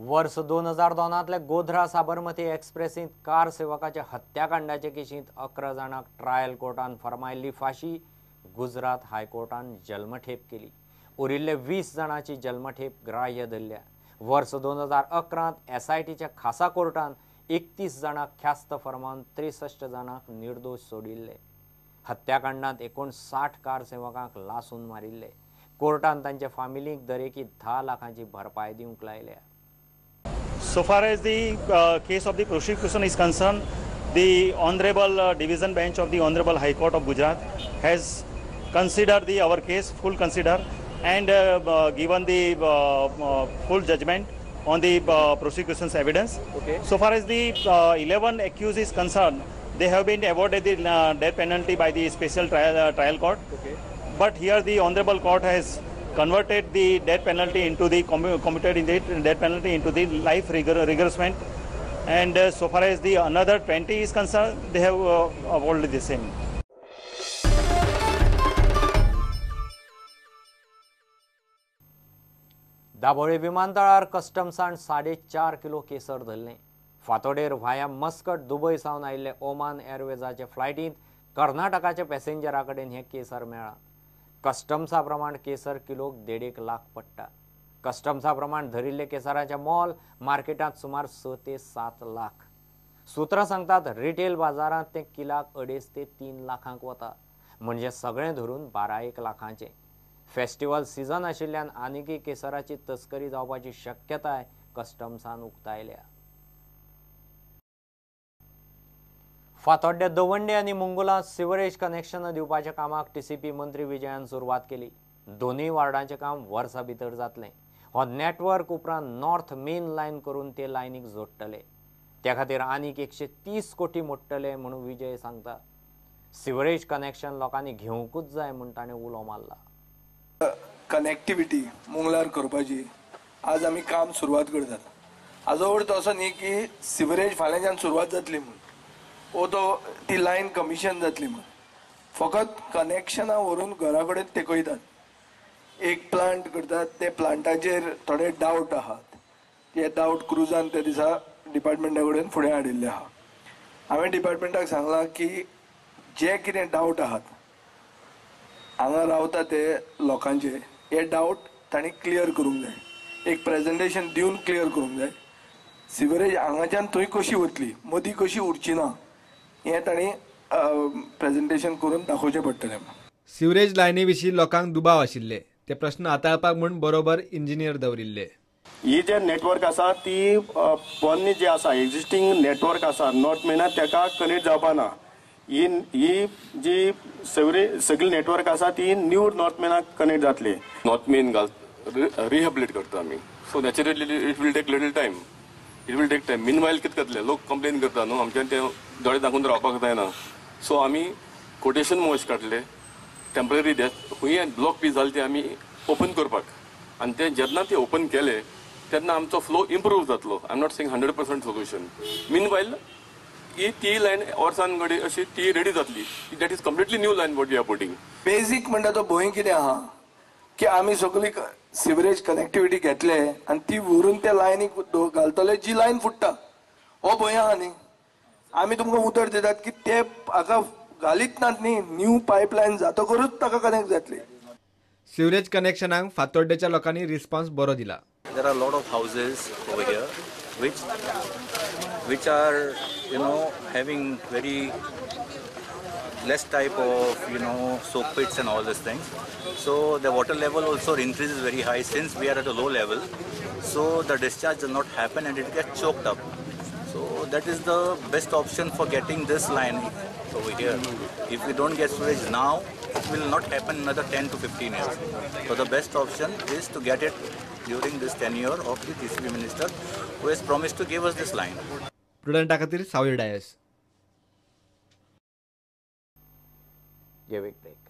वर्ष 2002 गोध्रा साबरमती एक्सप्रेसींत कार सेवकाच्या हत्याकांडाचे केशींत 11 जाणांक ट्रायल कोर्टान फर्मायिल्ली फाशी गुजरात हायकोर्टान जल्मठेप केली। उरिल्ले 20 जाणांची जल्मठेप ग्राह्य धरल्या। वर्ष 2011 SITच्या खासा कोर्टान 31 जाणांक ख्यास्त फर्मावन 63 जाणांक निर्दोष सोडिल्ले। हत्याकांडात एकूण 60 कार सेवकांक लासून मारिल्ले। कोर्टान तांच्या फामिलीक दरेकी 10 लाखांची भरपाय दिवंक लायल्या। So far as the case of the prosecution is concerned, the Honorable Division Bench of the Honorable High Court of Gujarat has considered our case, full consider, and given the full judgment on the prosecution's evidence. Okay. So far as the 11 accused is concerned, they have been awarded the death penalty by the special trial court. Okay. But here the Honorable Court has converted the death penalty into the commuted in the death penalty into the life regressment, and so far as the another 20 is concerned, they have awarded the same. Dabole विमानतळार कस्टम्सान 4.5 kilo केसर धरले। फातोडेर via Muscat Dubai सावन आयिल्ले Oman एअरवेजाचे फ्लायटींत कर्नाटकाच्या पॅसेंजरा कडेन हे केसर मेळ्ळा। कस्टम्सा प्रमाण केसर किलोक 1.5 लाख पडटा। कस्टम्सा प्रमाण धरिल्ले केसराचें मोल मार्केटांत सुमार 6 ते 7 लाख। सुत्रां सांगतात रिटेल बाजारांत ते किलाक 2.5 ते 3 लाखांक वता, म्हणजे सगळें धरून 12 लाखांचे। फेस्टिवल सीझन आशिल्ल्यान आनीकय केसराची तस्करी जावपाची शक्यताय कस्टम्सान उक्तायल्या। फातोड्डे दवंडे आनी मुंगुला सिवरेज कनेक्शन दिवपाच्या कामाक TCP मंत्री विजयान सुरवात केली। दोनूय वार्डांचे काम वर्सा भितर जातले। हो नेटवर्क उपरांत नॉर्थ मेन लायन करून ते लायनीक जोडटले। त्या खातीर आनीक 130 कोटी मोडटले म्हणून विजय सांगता। सिवरेज कनेक्शन लोकांनी घेवंकूच जाय म्हूण ताणें उलो मारला। कनेक्टिविटी मुंगलार करपाची आज आमी काम सुरवात करतात। हाजो अर्थ असो न्ही की सिवरेज फाल्यांच्यान सुरवात जातली म्हूण ओ तो ती लायन कमिशन जातली म्हूण, फकत कनेक्शनां व्हरून घरा कडेन तेकयतात। एक प्लांट करतात, ते प्लांटाचेर थोडे डावट आहात, ते डावट क्रुजान त्या दिसा डिपार्टमेंटा कडेन फुडें हाडिल्ले आहा। हांवें डिपार्टमेंटाक सांगलां की जे कितें डावट आहात हांगा रावता ते लोकांचे, हे डावट तांणी क्लियर करूंक जाय। एक प्रेजेंटेशन दिवन क्लियर करूंक जाय। सिवरेज हांगाच्यान थंय कशी वतली, मदीं कशी उरची ना, हें तांणी प्रेजेंटेशन करून दाखोवचें पडटलें। सिवरेज लायनी विशीं लोकांक दुबाव आशिल्ले, ते प्रश्न हाताळपाक म्हूण बरोबर इंजिनियर दवरिल्ले। ही जे नेटवर्क आसा ती पोन्नी जे आसा एक्झिस्टिंग नेटवर्क आसा नॉर्थ मेनात तेका कनेक्ट जावपा ना। ही जी सगळी नेटवर्क आसा ती न्यू नॉर्थ मेनाक कनेक्ट जातली। नॉर्थ मेन रिहॅबिलिट करता आमी, so naturally it will take little time, it will take time. Meanwhile कितें करतले, लोक कंप्लेन करता न्हू, आमच्यान ते दोळे दाखोवन रावपाक जायना। सो आमी कोटेशन मोश काडले टेम्पररी खंय ब्लॉक पीस जाले ते आमी ओपन करपाक, आनी ते जेन्ना ते ओपन केले तेन्ना आमचो फ्लो इम्प्रूव जातलो। I am not saying 100% solution. Meanwhile ही ती लायन वर्सान घडी अशी ती रेडी जातली। That is completely new line what we are putting. Basic म्हणटा तो भंय कितें आहा की आमी सगळी सिवरेज कनेक्टिविटी घेतले आनी ती व्हरून त्या लायनीक घालतले, जी लायन फुट्टा, हो भंय आहा न्ही। आमी तुमकां उतर दितात की ते हाका घालीत नात न्ही, न्यू पायपलायन जातकरूच ताका कनेक्ट जातली। सिवरेज कनेक्शनाक फातोड्डेच्या लोकांनी रिस्पॉन्स बरो दिला। There are a lot of houses over here which are having very less type of soak pits and all these things, so the water level also increases very high since we are at a low level, so the discharge does not happen and it gets choked up. So that is the best option for getting this line over here. If we don't get sewage now, it will not happen another 10 to 15 years. So the best option is to get it during this tenure of the TCP minister who has promised to give us this line. प्रुडंटा खातीर सावयर Dias. Give it break.